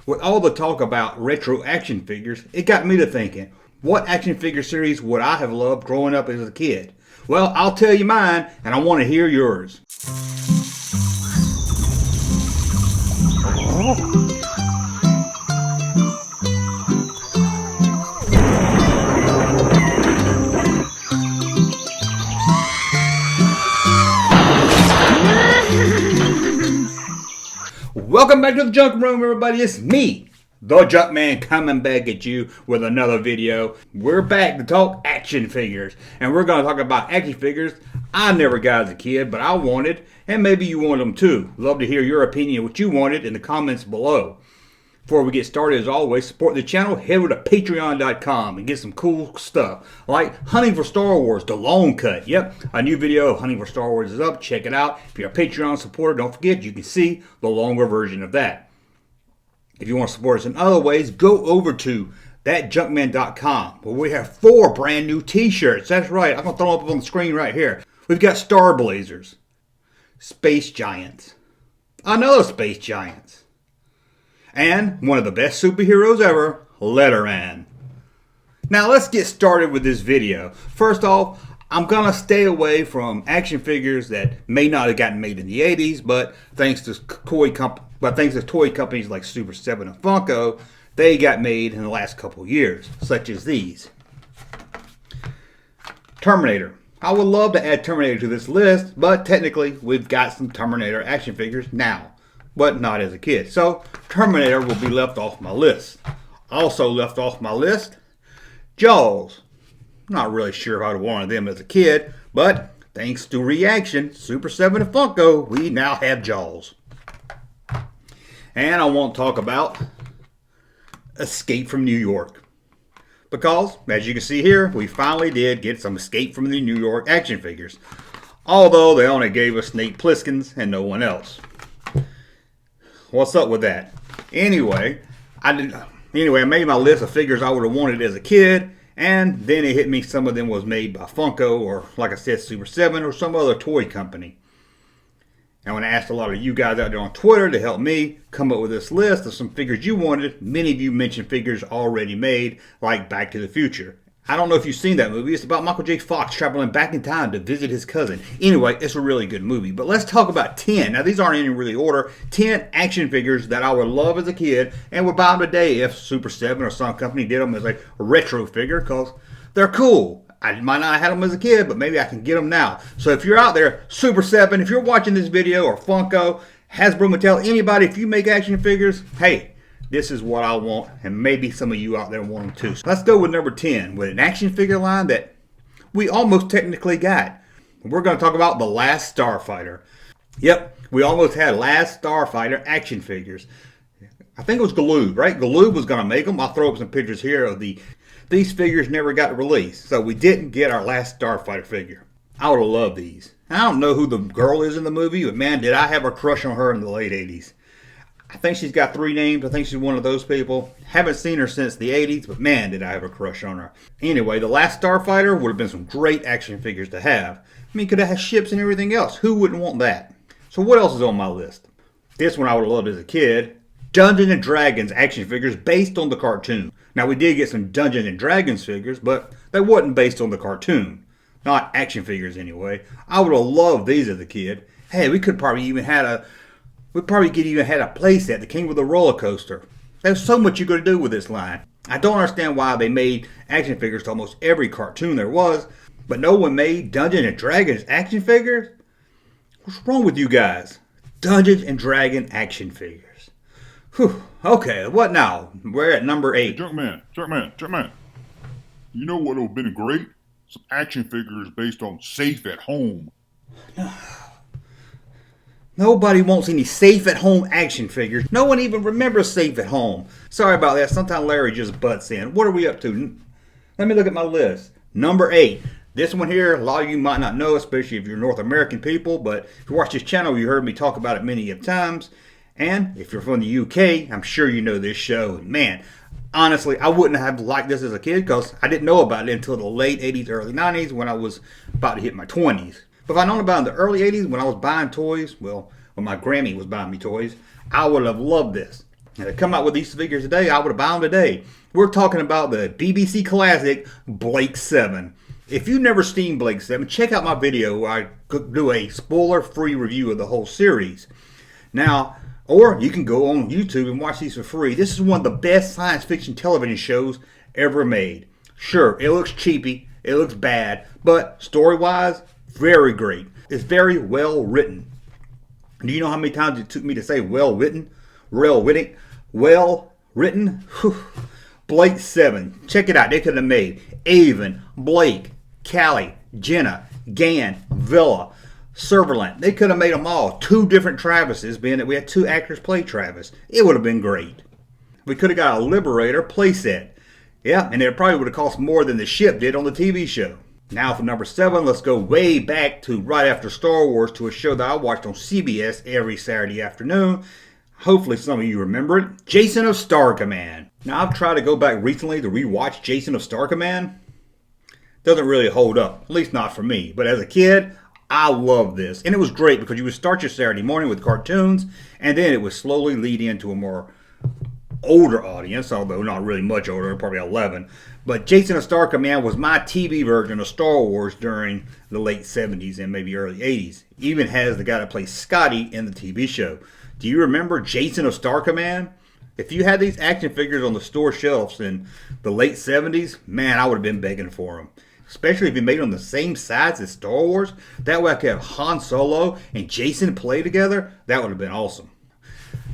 With all the talk about retro action figures, it got me to thinking, what action figure series would I have loved growing up as a kid? Well, I'll tell you mine, and I want to hear yours. Welcome back to the Junk Room, everybody. It's me, the Junkman, coming back at you with another video. We're back to talk action figures, and we're going to talk about action figures I never got as a kid, but I wanted, and maybe you want them too. Love to hear your opinion, what you wanted, in the comments below. Before we get started, as always, support the channel. Head over to patreon.com and get some cool stuff like Hunting for Star Wars, the long cut. Yep, a new video of Hunting for Star Wars is up. Check it out. If you're a Patreon supporter, don't forget you can see the longer version of that. If you want to support us in other ways, go over to thatjunkman.com where we have 4 brand new t-shirts. That's right. I'm going to throw them up on the screen right here. We've got Star Blazers, Space Giants, another Space Giants, and one of the best superheroes ever, Letterman. Now let's get started with this video. First off, I'm going to stay away from action figures that may not have gotten made in the 80s, but thanks to toy companies like Super 7 and Funko, they got made in the last couple of years, such as these. Terminator. I would love to add Terminator to this list, but technically we've got some Terminator action figures now, but not as a kid. So Terminator will be left off my list. Also left off my list, Jaws. Not really sure if I would have wanted them as a kid, but thanks to Reaction, Super 7 and Funko, we now have Jaws. And I want to talk about Escape from New York. Because, as you can see here, we finally did get some Escape from the New York action figures. Although they only gave us Nate Pliskins and no one else. What's up with that? Anyway, I made my list of figures I would have wanted as a kid, and then it hit me some of them was made by Funko or, like I said, Super 7 or some other toy company. And when I asked a lot of you guys out there on Twitter to help me come up with this list of some figures you wanted, many of you mentioned figures already made, like Back to the Future. I don't know if you've seen that movie. It's about Michael J. Fox traveling back in time to visit his cousin. Anyway, it's a really good movie. But let's talk about 10. Now, these aren't in any really order. 10 action figures that I would love as a kid and would buy them today if Super 7 or some company did them as a retro figure because they're cool. I might not have had them as a kid, but maybe I can get them now. So if you're out there, Super 7, if you're watching this video, or Funko, Hasbro, Mattel, anybody, if you make action figures, hey, this is what I want, and maybe some of you out there want them too. So let's go with number 10, with an action figure line that we almost technically got. We're going to talk about the Last Starfighter. Yep, we almost had Last Starfighter action figures. I think it was Galoob, right? Galoob was going to make them. I'll throw up some pictures here of these figures never got released, so we didn't get our Last Starfighter figure. I would have loved these. I don't know who the girl is in the movie, but man, did I have a crush on her in the late 80s. I think she's got 3 names. I think she's one of those people. Haven't seen her since the 80s, but man, did I have a crush on her. Anyway, the Last Starfighter would have been some great action figures to have. I mean, could have had ships and everything else. Who wouldn't want that? So what else is on my list? This one I would have loved as a kid. Dungeons & Dragons action figures based on the cartoon. Now, we did get some Dungeons & Dragons figures, but they wasn't based on the cartoon. Not action figures, anyway. I would have loved these as a kid. Hey, we could probably even had a playset that came with a roller coaster. There's so much you could do with this line. I don't understand why they made action figures to almost every cartoon there was, but no one made Dungeons & Dragons action figures? What's wrong with you guys? Dungeons & Dragons action figures. Whew. Okay, what now? We're at number 8. Junkman. You know what would have been great? Some action figures based on Safe at Home. Nobody wants any Safe at Home action figures. No one even remembers Safe at Home. Sorry about that. Sometimes Larry just butts in. What are we up to? Let me look at my list. Number 8. This one here, a lot of you might not know, especially if you're North American people, but if you watch this channel, you heard me talk about it many of times. And if you're from the UK, I'm sure you know this show. And man, honestly, I wouldn't have liked this as a kid because I didn't know about it until the late 80s, early 90s when I was about to hit my 20s. But if I'd known about it in the early 80s when I was buying toys, well, when my Grammy was buying me toys, I would have loved this. And to come out with these figures today, I would have bought them today. We're talking about the BBC classic Blake 7. If you've never seen Blake 7, check out my video where I do a spoiler-free review of the whole series. Now, or you can go on YouTube and watch these for free. This is one of the best science fiction television shows ever made. Sure, it looks cheapy, it looks bad, but story-wise, very great. It's very well written. Do you know how many times it took me to say well written? Well written? Blake 7. Check it out. They could have made Avon, Blake, Callie, Jenna, Gann, Villa, Serverland. They could have made them all. 2 different Travises, being that we had 2 actors play Travis. It would have been great. We could have got a Liberator playset. Yeah, and it probably would have cost more than the ship did on the TV show. Now for number 7, let's go way back to right after Star Wars to a show that I watched on CBS every Saturday afternoon. Hopefully some of you remember it. Jason of Star Command. Now I've tried to go back recently to rewatch Jason of Star Command. Doesn't really hold up, at least not for me. But as a kid, I loved this. And it was great because you would start your Saturday morning with cartoons, and then it would slowly lead into a more older audience, although not really much older, probably 11. But Jason of Star Command was my TV version of Star Wars during the late 70s and maybe early 80s. Even has the guy that plays Scotty in the TV show. Do you remember Jason of Star Command? If you had these action figures on the store shelves in the late 70s, man, I would have been begging for them. Especially if you made them the same size as Star Wars. That way I could have Han Solo and Jason play together. That would have been awesome.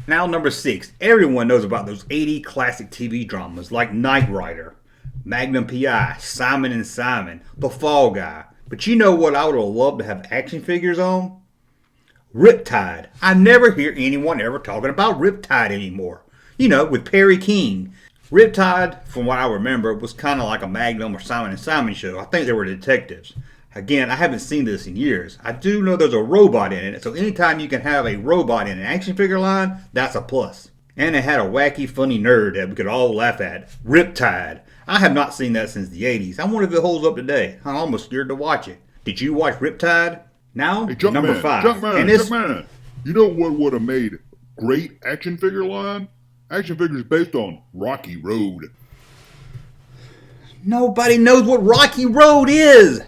Now number 6. Everyone knows about those 80 classic TV dramas like Knight Rider, Magnum P.I., Simon and Simon, The Fall Guy. But you know what I would have loved to have action figures on? Riptide. I never hear anyone ever talking about Riptide anymore. You know, with Perry King. Riptide, from what I remember, was kind of like a Magnum or Simon and Simon show. I think they were detectives. Again, I haven't seen this in years. I do know there's a robot in it, so anytime you can have a robot in an action figure line, that's a plus. And it had a wacky, funny nerd that we could all laugh at. Riptide. I have not seen that since the 80s. I wonder if it holds up today. I'm almost scared to watch it. Did you watch Riptide? Now, Hey, Junkman, number 5. Junkman. You know what would have made great action figure line? Action figures based on Rocky Road. Nobody knows what Rocky Road is.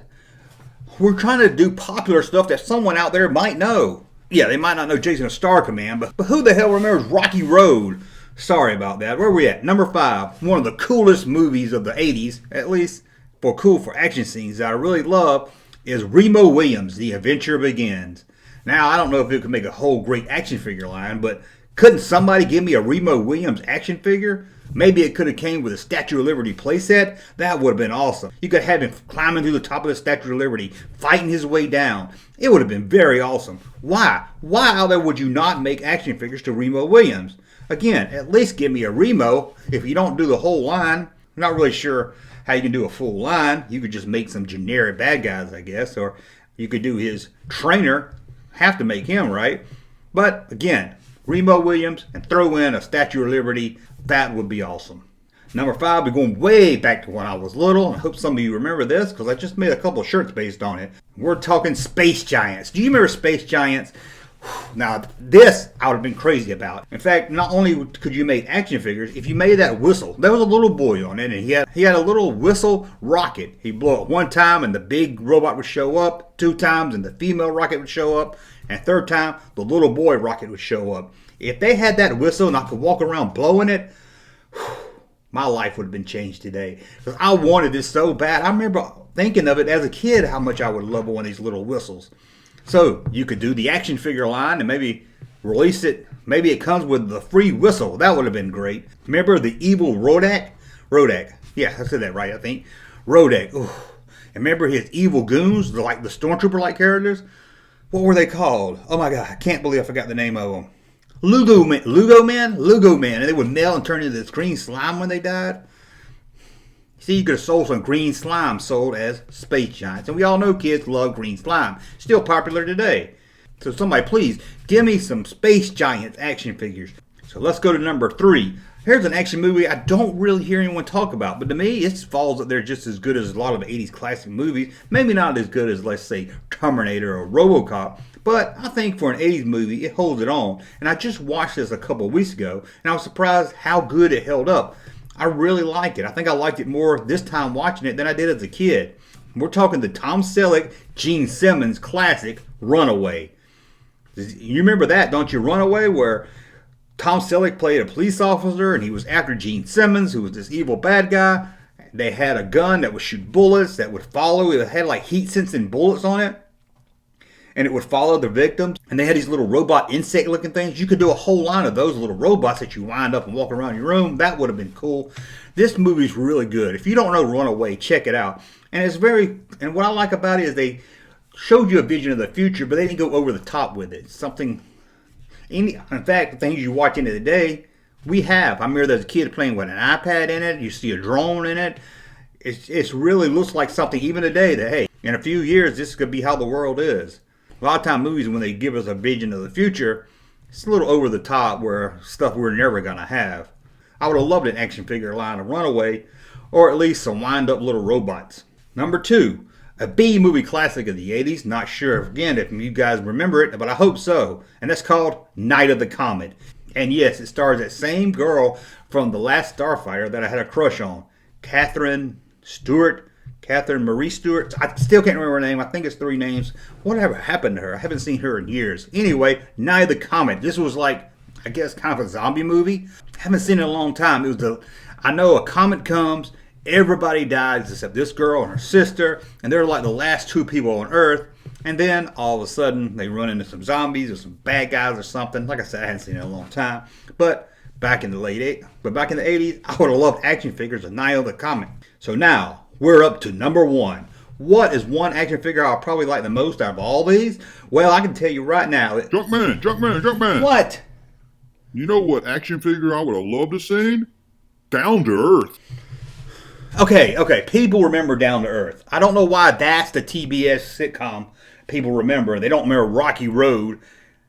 We're trying to do popular stuff that someone out there might know. Yeah, they might not know Jason of Star Command, but who the hell remembers Rocky Road? Sorry about that. Where are we at? Number 5. One of the coolest movies of the 80s, at least for action scenes that I really love, is Remo Williams, The Adventure Begins. Now, I don't know if it could make a whole great action figure line, but couldn't somebody give me a Remo Williams action figure? Maybe it could have came with a Statue of Liberty playset. That would have been awesome. You could have him climbing through the top of the Statue of Liberty, fighting his way down. It would have been very awesome. Why? Why out there would you not make action figures to Remo Williams? Again, at least give me a Remo. If you don't do the whole line, I'm not really sure how you can do a full line. You could just make some generic bad guys, I guess. Or you could do his trainer. Have to make him, right? But again, Remo Williams and throw in a Statue of Liberty. That would be awesome. Number 5, we're going way back to when I was little. I hope some of you remember this because I just made a couple of shirts based on it. We're talking Space Giants. Do you remember Space Giants? Now, this I would have been crazy about. In fact, not only could you make action figures, if you made that whistle, there was a little boy on it, and he had a little whistle rocket. He'd blow it 1 time, and the big robot would show up. 2 times, and the female rocket would show up. And 3rd time, the little boy rocket would show up. If they had that whistle and I could walk around blowing it, my life would have been changed today. Because I wanted this so bad. I remember thinking of it as a kid, how much I would love one of these little whistles. So you could do the action figure line and maybe release it. Maybe it comes with the free whistle. That would have been great. Remember the evil Rodak? Rodak. Yeah, I said that right, I think. Rodak. Ooh. And remember his evil goons, like the Stormtrooper-like characters? What were they called? Oh my God, I can't believe I forgot the name of them. Lugo Man. And they would melt and turn into this green slime when they died. See, you could have sold some green slime sold as Space Giants. And we all know kids love green slime. Still popular today. So somebody please give me some Space Giants action figures. So let's go to number 3. Here's an action movie I don't really hear anyone talk about. But to me, it falls up there just as good as a lot of the 80s classic movies. Maybe not as good as, let's say, Terminator or RoboCop. But I think for an 80s movie, it holds it on. And I just watched this a couple of weeks ago, and I was surprised how good it held up. I really like it. I think I liked it more this time watching it than I did as a kid. We're talking the Tom Selleck, Gene Simmons classic, Runaway. You remember that, don't you? Runaway, where Tom Selleck played a police officer and he was after Gene Simmons, who was this evil bad guy. They had a gun that would shoot bullets, that would follow. It had like heat sensing bullets on it. And it would follow the victims. And they had these little robot insect looking things. You could do a whole line of those little robots that you wind up and walk around your room. That would have been cool. This movie's really good. If you don't know Runaway, check it out. And what I like about it is they showed you a vision of the future, but they didn't go over the top with it. In fact, the things you watch into the day, we have. I remember there's a kid playing with an iPad in it. You see a drone in it. It really looks like something even today that, hey, in a few years, this could be how the world is. A lot of time movies, when they give us a vision of the future, it's a little over the top where stuff we're never going to have. I would have loved an action figure line of Runaway, or at least some wind-up little robots. Number 2, a B-movie classic of the 80s. Not sure, again, if you guys remember it, but I hope so. And that's called Night of the Comet. And yes, it stars that same girl from The Last Starfighter that I had a crush on. Catherine Marie Stewart. I still can't remember her name. I think it's 3 names. Whatever happened to her? I haven't seen her in years. Anyway, Night of the Comet. This was like, I guess, kind of a zombie movie. I haven't seen it in a long time. I know a comet comes, everybody dies except this girl and her sister, and they're like the last 2 people on Earth. And then all of a sudden they run into some zombies or some bad guys or something. Like I said, I hadn't seen it in a long time. But back in the 80s, I would have loved action figures of Night of the Comet. So now we're up to number 1. What is one action figure I'll probably like the most out of all these? Well, I can tell you right now. Junkman. What? You know what action figure I would have loved to see? Down to Earth. Okay. People remember Down to Earth. I don't know why that's the TBS sitcom people remember. They don't remember Rocky Road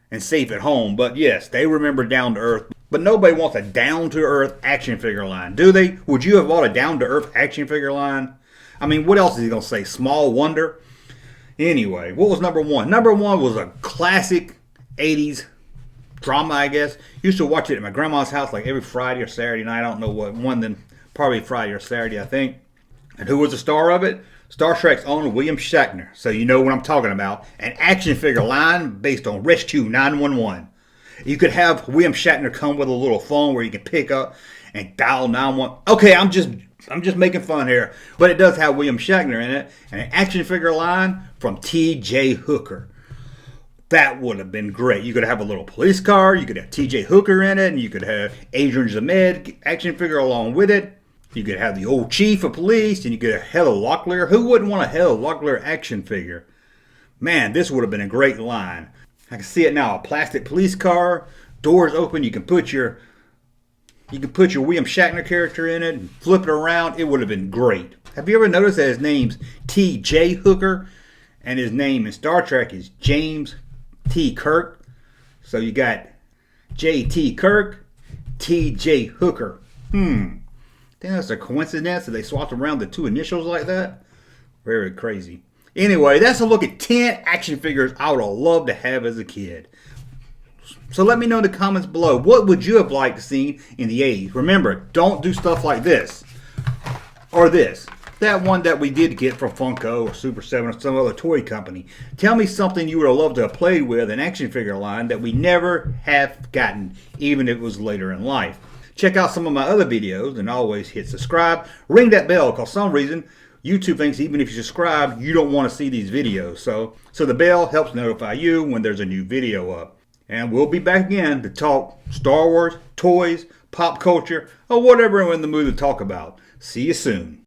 and Safe at Home. But yes, they remember Down to Earth. But nobody wants a Down to Earth action figure line, do they? Would you have bought a Down to Earth action figure line? I mean, what else is he going to say? Small Wonder? Anyway, what was number 1? Number 1 was a classic 80s drama, I guess. Used to watch it at my grandma's house like every Friday or Saturday night. I don't know what one, then probably Friday or Saturday, I think. And who was the star of it? Star Trek's own William Shatner. So you know what I'm talking about. An action figure line based on Rescue 911. You could have William Shatner come with a little phone where you can pick up and dial 911. Okay, I'm just making fun here. But it does have William Shatner in it. And an action figure line from T.J. Hooker. That would have been great. You could have a little police car. You could have T.J. Hooker in it. And you could have Adrian Zmed action figure along with it. You could have the old chief of police. And you could have Heather Locklear. Who wouldn't want a Heather Locklear action figure? Man, this would have been a great line. I can see it now. A plastic police car. Doors open. You can put your William Shatner character in it and flip it around. It would have been great. Have you ever noticed that his name's T.J. Hooker? And his name in Star Trek is James T. Kirk. So you got J.T. Kirk, T.J. Hooker. Think that's a coincidence that they swapped around the 2 initials like that? Very crazy. Anyway, that's a look at 10 action figures I would have loved to have as a kid. So let me know in the comments below, what would you have liked to see in the 80s? Remember, don't do stuff like this. Or this. That one that we did get from Funko or Super 7 or some other toy company. Tell me something you would have loved to have played with, an action figure line that we never have gotten, even if it was later in life. Check out some of my other videos and always hit subscribe. Ring that bell, because some reason YouTube thinks even if you subscribe, you don't want to see these videos. So the bell helps notify you when there's a new video up. And we'll be back again to talk Star Wars, toys, pop culture, or whatever we're in the mood to talk about. See you soon.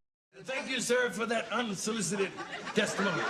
Thank you, sir, for that unsolicited testimony.